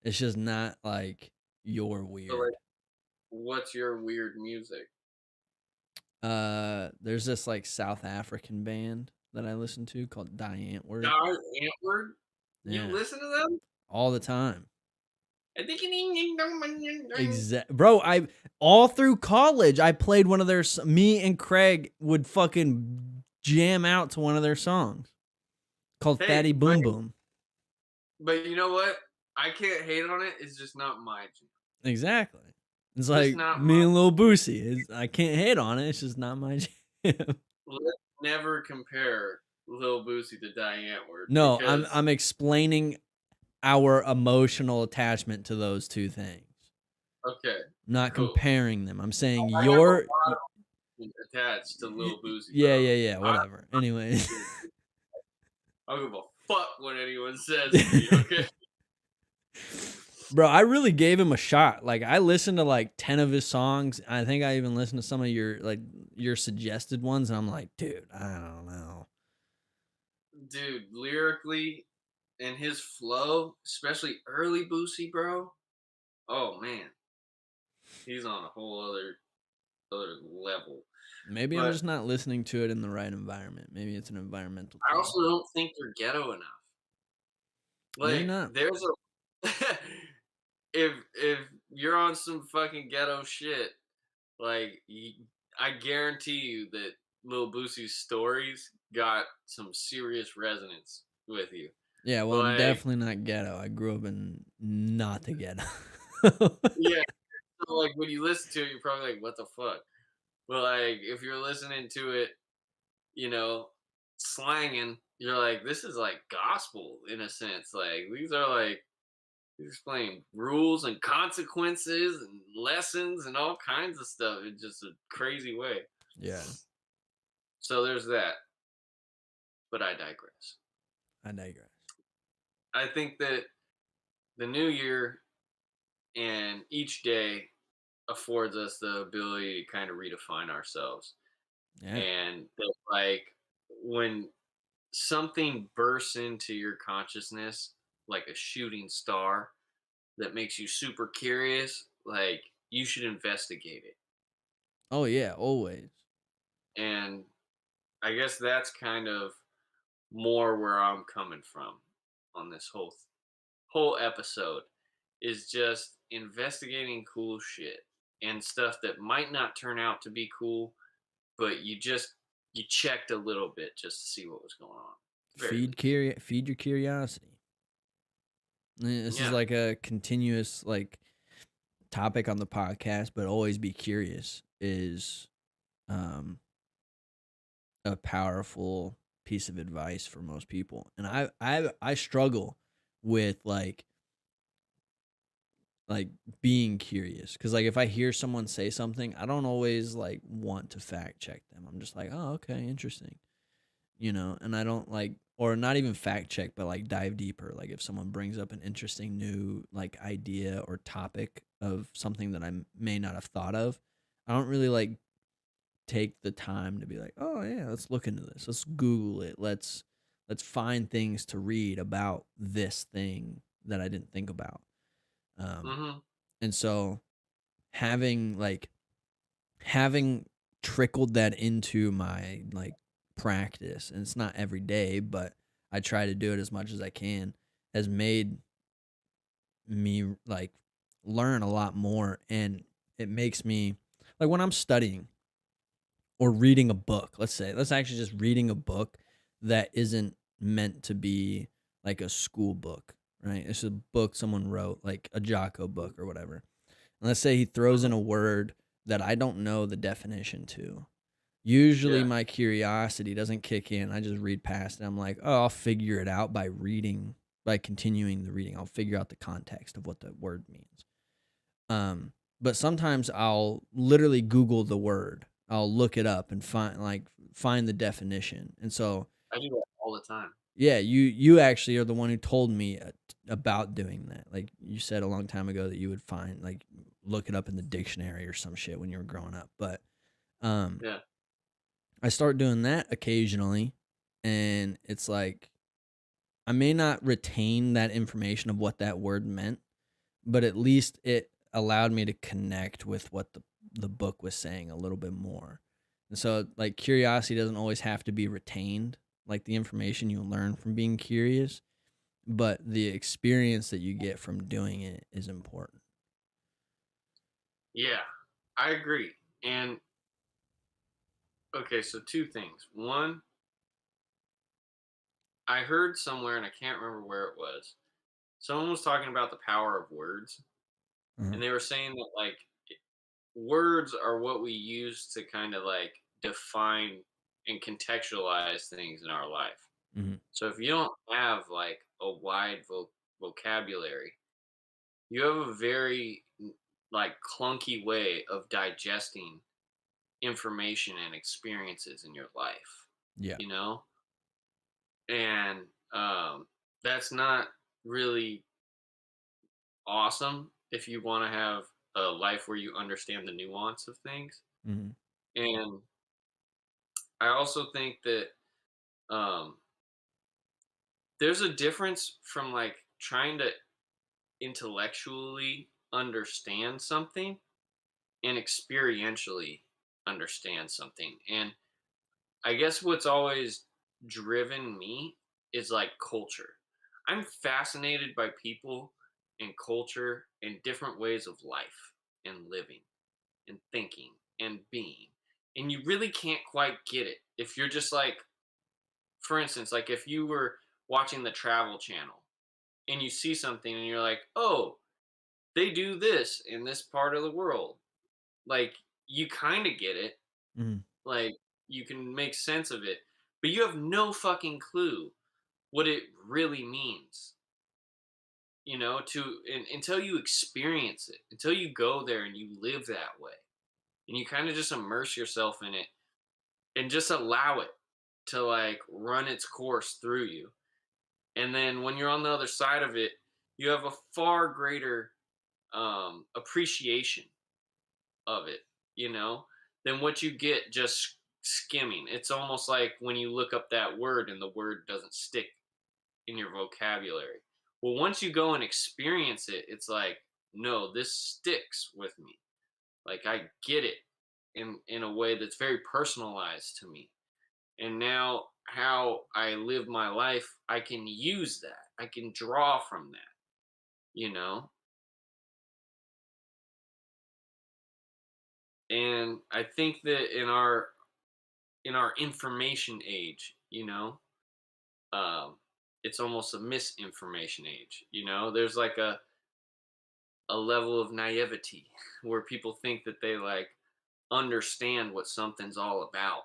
It's just not like your
so like,
weird.
what's your weird music?
There's this like South African band that I listen to called Die Antwoord.
Dar Antwoord? You
Yeah,
listen to them?
all the time.
I think
Bro, I all through college I played one of their. Me and Craig would fucking jam out to one of their songs called
Hey,
Fatty Boom Boom.
but you know what? I can't hate on it. It's just not my jam.
Exactly. It's
Just
like
not
me
my.
and Lil Boosie. I can't hate on it. It's just not my jam.
Let's never compare Lil Boosie to Diane Ward
No,
because
I'm explaining our emotional attachment to those two things.
okay,
Not
cool.
comparing them. I'm saying
I have a
your
lot attached to Lil Boosie,
yeah,
bro.
yeah, yeah,
I
whatever. Anyway.
don't give a fuck what anyone says to me. Okay.
Bro, I really gave him a shot. Like I listened to like 10 of his songs. I think I even listened to some of your suggested ones and I'm like, dude, I don't know.
Dude, lyrically and his flow, especially early Boosie, bro. Oh man, he's on a whole other level.
Maybe I'm
But
just not listening to it in the right environment. Maybe it's an environmental
I
thing.
also don't think they're ghetto enough.
Maybe
Like,
not.
there's a if you're on some fucking ghetto shit, like I guarantee you that Lil Boosie's stories got some serious resonance with you.
Yeah, well, I'm
Like,
definitely not ghetto. I grew up in not the ghetto.
yeah, so like when you listen to it, you're probably like, what the fuck? But like if you're listening to it, you know, slanging, you're like, this is like gospel in a sense. Like these are like he's explaining rules and consequences and lessons and all kinds of stuff in just a crazy way.
Yeah,
So there's that. But I digress.
I digress.
I think that the new year and each day affords us the ability to kind of redefine ourselves.
Yeah.
And that, like, when something bursts into your consciousness like a shooting star that makes you super curious, like, you should investigate it.
Oh yeah, always.
And I guess that's kind of more where I'm coming from on this whole episode is just investigating cool shit and stuff that might not turn out to be cool, but you checked a little bit just to see what was going on. Very least.
Feed your curiosity. This is
Yeah.
like a continuous like topic on the podcast, but always be curious is um a powerful piece of advice for most people. And I struggle with like being curious cuz like if I hear someone say something, I don't always like want to fact check them. I'm just like, "Oh, okay, interesting." And I don't like or not even fact check, but like dive deeper. Like if someone brings up an interesting new like idea or topic of something that may not have thought of, I don't really like take the time to be like, oh yeah, let's look into this. Let's Google it. Let's find things to read about this thing that I didn't think about. Um,
Mhm.
and so having having trickled that into my like practice, and it's not every day, but I try to do it as much as I can, has made me like learn a lot more, and it makes me like when I'm studying or reading a book, let's actually just reading a book that isn't meant to be like a school book, right? It's a book someone wrote, like a Jocko book or whatever. And let's say he throws in
Mhm.
a word that I don't know the definition to. Usually
Yeah.
my curiosity doesn't kick in. I just read past it. I'm like, oh, I'll figure it out by continuing the reading. I'll figure out the context of what the word means. But sometimes I'll literally Google the word. I'll look it up and find the definition. And so,
I do that all the time.
yeah, you actually are the one who told me about doing that. Like you said a long time ago that you would find like look it up in the dictionary or some shit when you were growing up. But um
Yeah.
I start doing that occasionally, and it's like I may not retain that information of what that word meant, but at least it allowed me to connect with what the book was saying a little bit more. And so like curiosity doesn't always have to be retained, like the information you learn from being curious, but the experience that you get from doing it is important.
Yeah. I agree. And okay, so two things. One, I heard somewhere and I can't remember where it was. Someone was talking about the power of words,
Uh-huh.
and they were saying that like words are what we use to kind of like define and contextualize things in our life.
Mhm.
So if you don't have like a wide vocabulary, you have a very like clunky way of digesting information and experiences in your life,
Yeah.
you know? And that's not really awesome if you want to have a life where you understand the nuance of things.
Mhm.
And I also think that um, there's a difference from like trying to intellectually understand something and experientially understand something. And I guess what's always driven me is like culture. I'm fascinated by people and culture and different ways of life and living and thinking and being. And you really can't quite get it if you're just like, for instance, like if you were watching the Travel Channel and you see something and you're like, oh, they do this in this part of the world. Like, you kind of get it.
Mhm.
Like, you can make sense of it, but you have no fucking clue what it really means, until you experience it, until you go there and you live that way. And you kind of just immerse yourself in it and just allow it to like run its course through you. And then when you're on the other side of it, you have a far greater appreciation of it, you know, than what you get just skimming. It's almost like when you look up that word and the word doesn't stick in your vocabulary. Well, once you go and experience it, it's like, no, this sticks with me. Like I get it in a way that's very personalized to me. And now how I live my life, I can use that. I can draw from that, you know? And I think that in our information age, um, it's almost a misinformation age. There's like a level of naivety where people think that they like understand what something's all about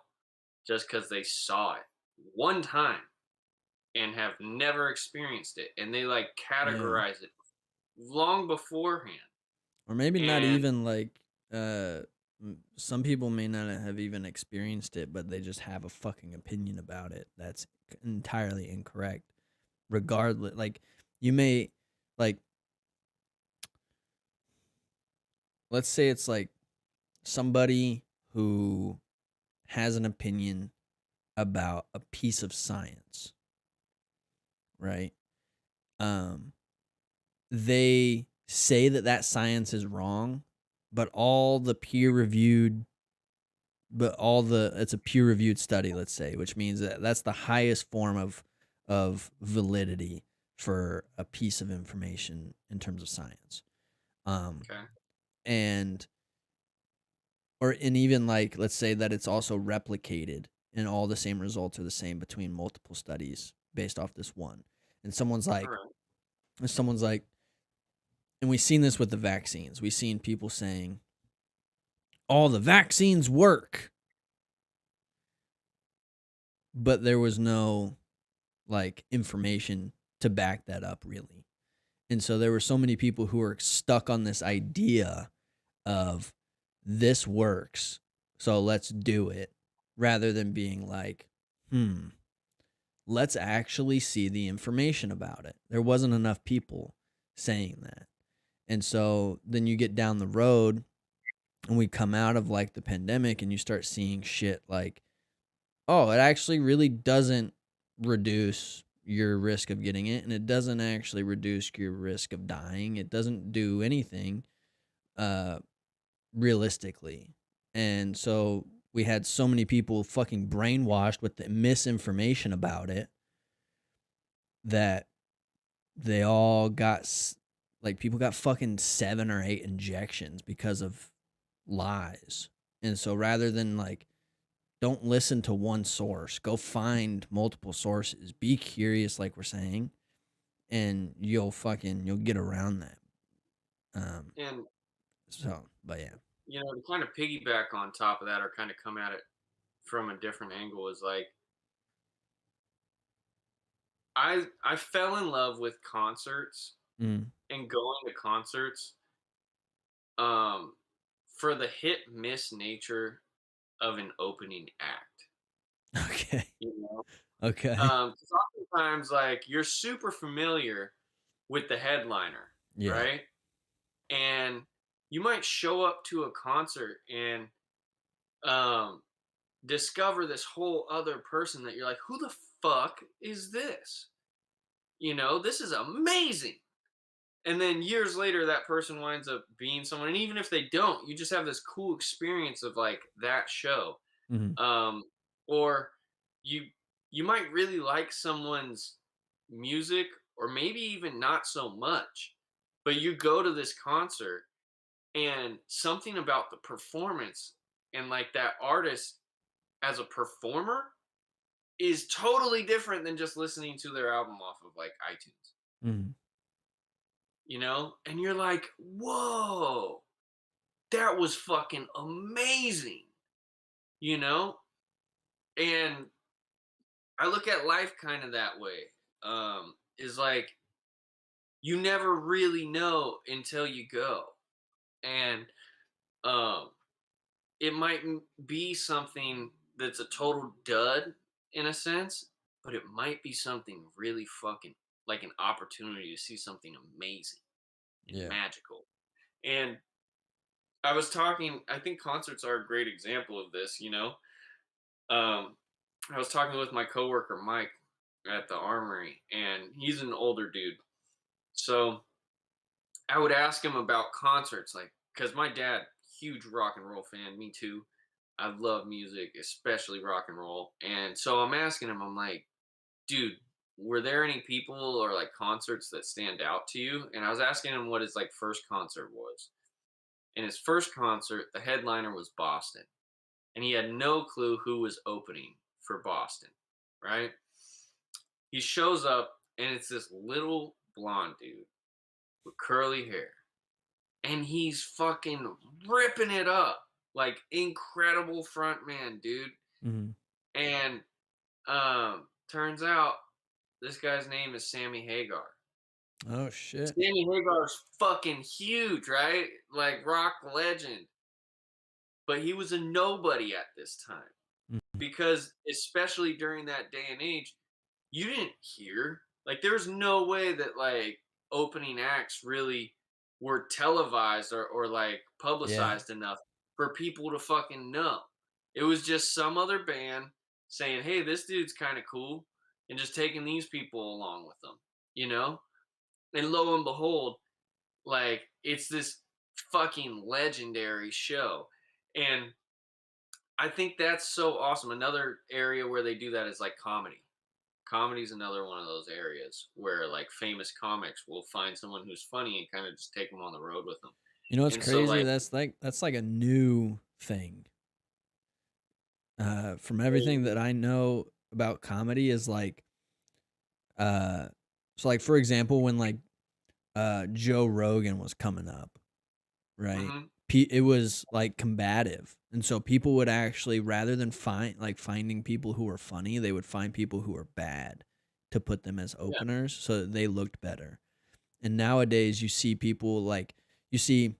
just because they saw it one time and have never experienced it, and they like
Yeah.
categorize it long beforehand.
Or maybe not
And
even like some people may not have even experienced it, but they just have a fucking opinion about it. That's entirely incorrect. Regardless, like you may like let's say it's like somebody who has an opinion about a piece of science, right? Um they say that science is wrong, but it's a peer reviewed study, let's say, which means that that's the highest form of validity for a piece of information in terms of science. Um
okay,
and and even like let's say that it's also replicated and all the same results are the same between multiple studies based off this one. And
all right,
someone's like and we've seen this with the vaccines. We've seen people saying all the vaccines work, but there was no like information to back that up really. And so there were so many people who were stuck on this idea of this works, so let's do it, rather than being like, let's actually see the information about it. There wasn't enough people saying that. And so then you get down the road and we come out of like the pandemic and you start seeing shit like, oh, it actually really doesn't reduce your risk of getting it, and it doesn't actually reduce your risk of dying. It doesn't do anything realistically. And so we had so many people fucking brainwashed with the misinformation about it that they all got like people got fucking 7 or 8 injections because of lies. And so rather than like don't listen to one source, go find multiple sources, be curious like we're saying, and you'll get around that.
and
But yeah.
to kind of piggyback on top of that, or kind of come at it from a different angle, is like I fell in love with concerts
Mm.
and going to concerts, um, for the hit miss nature of an opening act.
Okay.
You know,
Okay.
'Cause oftentimes, like, you're super familiar with the headliner,
Yeah.
right? And you might show up to a concert and um, discover this whole other person that you're like, who the fuck is this? This is amazing. And then years later, that person winds up being someone. And even if they don't, you just have this cool experience of like that show.
Mm-hmm.
Or you you might really like someone's music, or maybe even not so much, but you go to this concert and something about the performance and like that artist as a performer is totally different than just listening to their album off of like iTunes,
Mm-hmm.
and you're like, whoa, that was fucking amazing, you know and I look at life kind of that way. Is like you never really know until you go, and um, it might be something that's a total dud in a sense, but it might be something really fucking like an opportunity to see something amazing and
Yeah.
magical. And I was talking, I think concerts are a great example of this, you know. Um, I was talking with my coworker Mike at the Armory, and he's an older dude. So I would ask him about concerts, like, because my dad, huge rock and roll fan, me too. I love music, especially rock and roll. And so I'm asking him, I'm like, dude, were there any people or like concerts that stand out to you? And I was asking him what his like first concert was. And his first concert, the headliner was Boston. And he had no clue who was opening for Boston, right? He shows up and it's this little blonde dude with curly hair. And he's fucking ripping it up. Like incredible front man, dude.
Hmm.
And turns out this guy's name is Sammy Hagar.
Oh shit.
Sammy Hagar's fucking huge, right? Like rock legend. But he was a nobody at this time.
Mhm.
Because especially during that day and age, you didn't hear. Like there's no way that like opening acts really were televised or like
Yeah.
publicized enough for people to fucking know. It was just some other band saying, "Hey, this dude's kind of cool," and just taking these people along with them, you know? And lo and behold, like it's this fucking legendary show. And I think that's so awesome. Another area where they do that is like comedy. Comedy's another one of those areas where like famous comics will find someone who's funny and kind of just take them on the road with them.
You know what's
And so
crazy?
like,
That's like a new thing. From everything that I know about comedy is like, uh, so like for example, when like Joe Rogan was coming up, right?
mhm,
It was like combative, and so people would actually, rather than finding people who were funny, they would find people who were bad to put them as
yeah,
openers so that they looked better. And nowadays, you see people like, you see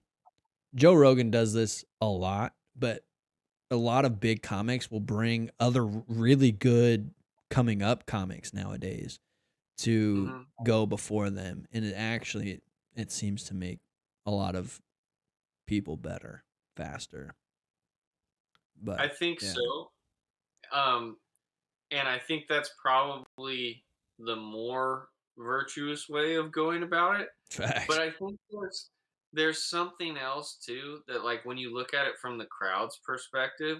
Joe Rogan does this a lot, but a lot of big comics will bring other really good coming up comics nowadays to
mhm.
go before them, and it seems to make a lot of people better faster.
I
But
think
yeah.
so. Um, and I think that's probably the more virtuous way of going about it. But
Facts.
I think there's something else too that like when you look at it from the crowd's perspective,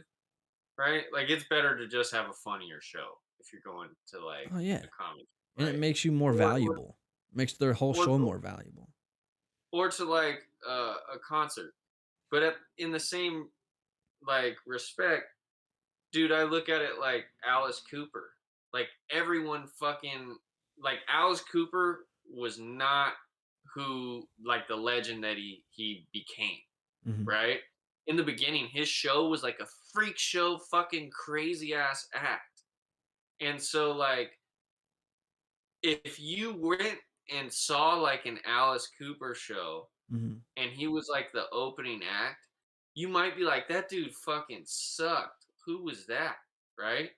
right? Like it's better to just have a funnier show if you're going to like
Oh yeah.
a comedy,
And it
right?
makes you more
Or
valuable. Makes their whole
or
show more valuable.
or to like a concert. But in the same like respect, dude, I look at it like Alice Cooper. Like everyone fucking like Alice Cooper was not who like the legend that he became,
Mhm.
right? In the beginning, his show was like a freak show, fucking crazy ass act. And so like if you went and saw like an Alice Cooper show
Mhm.
and he was like the opening act, you might be like, that dude fucking sucked. Who was that? Right.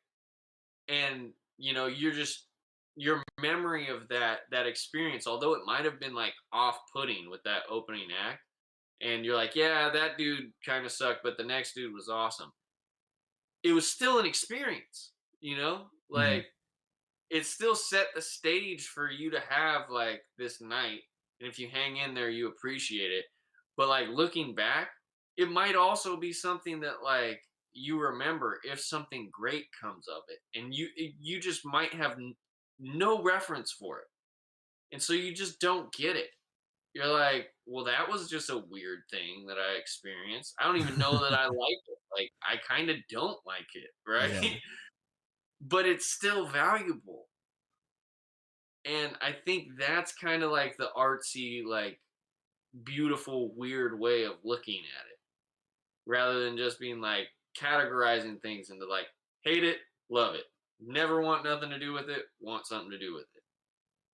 And you know, you're just your memory of that experience, although it might have been like off-putting with that opening act, and you're like, yeah, that dude kind of sucked, but the next dude was awesome. It was still an experience, you know?
Mhm.
Like it still set the stage for you to have like this night. And if you hang in there, you appreciate it. But like looking back, it might also be something that like you remember if something great comes of it. And you just might have no reference for it. And so you just don't get it. You're like, well, that was just a weird thing that I experienced. I don't even know that I like it. Like, I kind of don't like it, right?
Yeah.
But it's still valuable. And I think that's kind of like the artsy, like beautiful, weird way of looking at it, rather than just being like categorizing things into like hate it, love it, never want nothing to do with it, want something to do with it.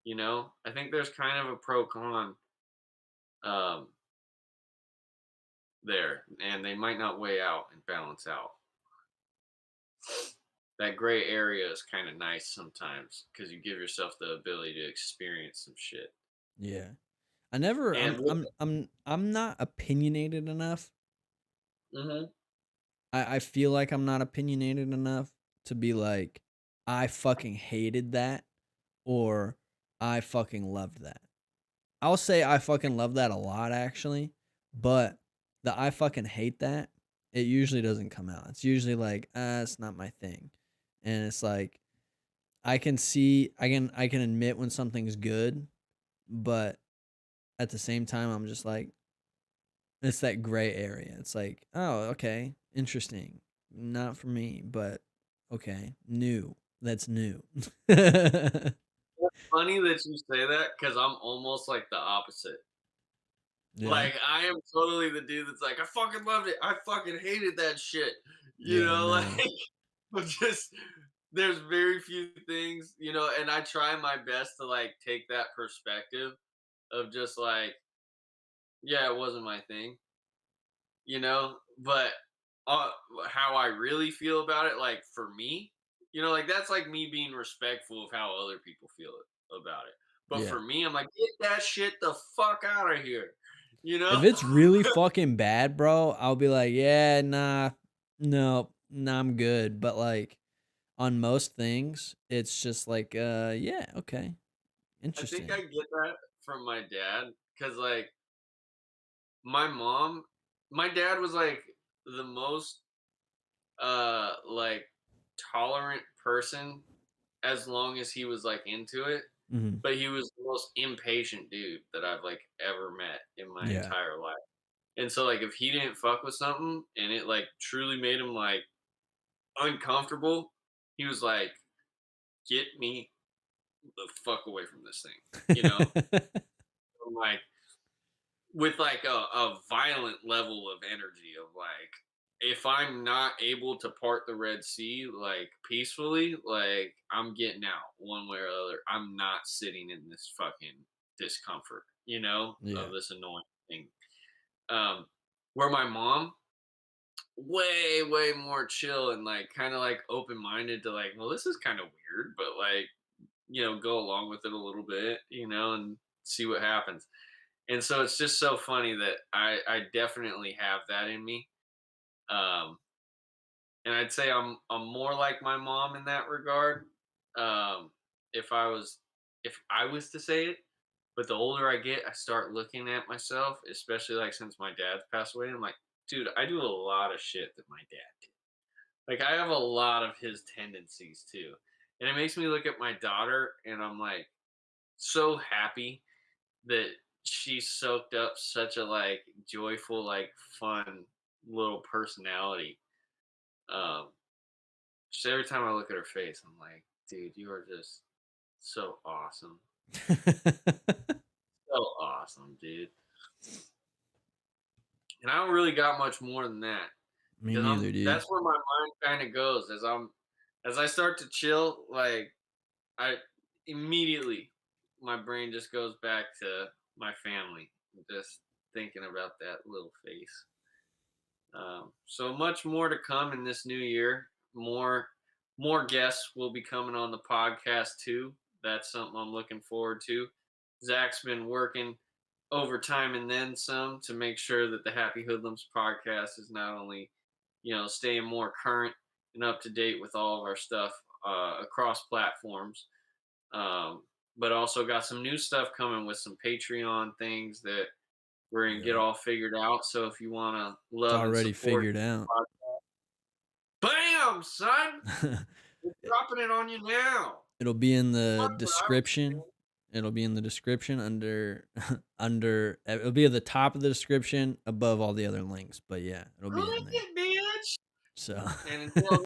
You know, I think there's kind of a pro con um, there, and they might not weigh out and balance out. that gray area is kind of nice sometimes because you give yourself the ability to experience some shit.
Yeah. I never
And with
I'm not opinionated enough.
hmm
I feel like I'm not opinionated enough to be like, I fucking hated that or I fucking loved that. I'll say I fucking love that a lot actually, but the I fucking hate that, it usually doesn't come out. It's usually like, it's not my thing. And it's like I can admit when something's good, but at the same time I'm just like it's that gray area. It's like, oh, okay, interesting. Not for me, but okay, new. That's new.
funny that you say that because I'm almost like the opposite.
Yeah.
Like I am totally the dude that's like, I fucking loved it. I fucking hated that shit. You
Yeah,
know,
no.
like but just there's very few things, and I try my best to like take that perspective of just like, yeah, it wasn't my thing, but uh, how I really feel about it, like for me, like that's like me being respectful of how other people feel about it. But
Yeah.
for me, I'm like, get that shit the fuck out of here, you know?
If it's really fucking bad, bro, I'll be like, yeah, nah, no, nah, I'm good. But like on most things, it's just like, yeah, okay,
I think I
interesting.
get that from my dad because, like, my mom, my dad was like the most, like tolerant person as long as he was like into it,
Hmm.
but he was the most impatient dude that I've like ever met in my
Yeah.
entire life. And so, like, if he didn't fuck with something and it like truly made him like uncomfortable, he was like, "Get me the fuck away from this thing," you know. I'm like, with like a violent level of energy of like, if I'm not able to part the Red Sea like peacefully, like I'm getting out one way or the other. I'm not sitting in this fucking discomfort,
Yeah.
of this annoying thing. Um, where my mom, way more chill and like kind of like open minded to like, well, this is kind of weird, but like, go along with it a little bit, and see what happens. And so it's just so funny that I definitely have that in me. Um, and I'd say I'm more like my mom in that regard. Um, if I was to say it, but the older I get, I start looking at myself, especially like since my dad's passed away. I'm like, dude, I do a lot of shit that my dad did. Like I have a lot of his tendencies too. And it makes me look at my daughter and I'm like so happy that she soaked up such a like joyful, like fun little personality. Um, just every time I look at her face, I'm like, dude, you are just so awesome. So awesome, dude. And I don't really got much more than that.
Me
Cause
neither, dude.
that's where my mind kind of goes as I start to chill, like I immediately my brain just goes back to my family, just thinking about that little face. So much more to come in this new year. More guests will be coming on the podcast too. That's something I'm looking forward to. Zach's been working overtime and then some to make sure that the Happy Hoodlums podcast is not only, staying more current and up to date with all of our stuff across platforms, um, but also got some new stuff coming with some Patreon things that we're gonna get
Yeah.
all figured out. So if you want to
It's
love and
already
support,
figured out.
bam, son, we're dropping it on you now.
It'll be in the
That's what I was
description.
saying.
It'll be in the description under it'll be at the top of the description above all the other links. But yeah, it'll be in
Like
there.
it, bitch.
So
And until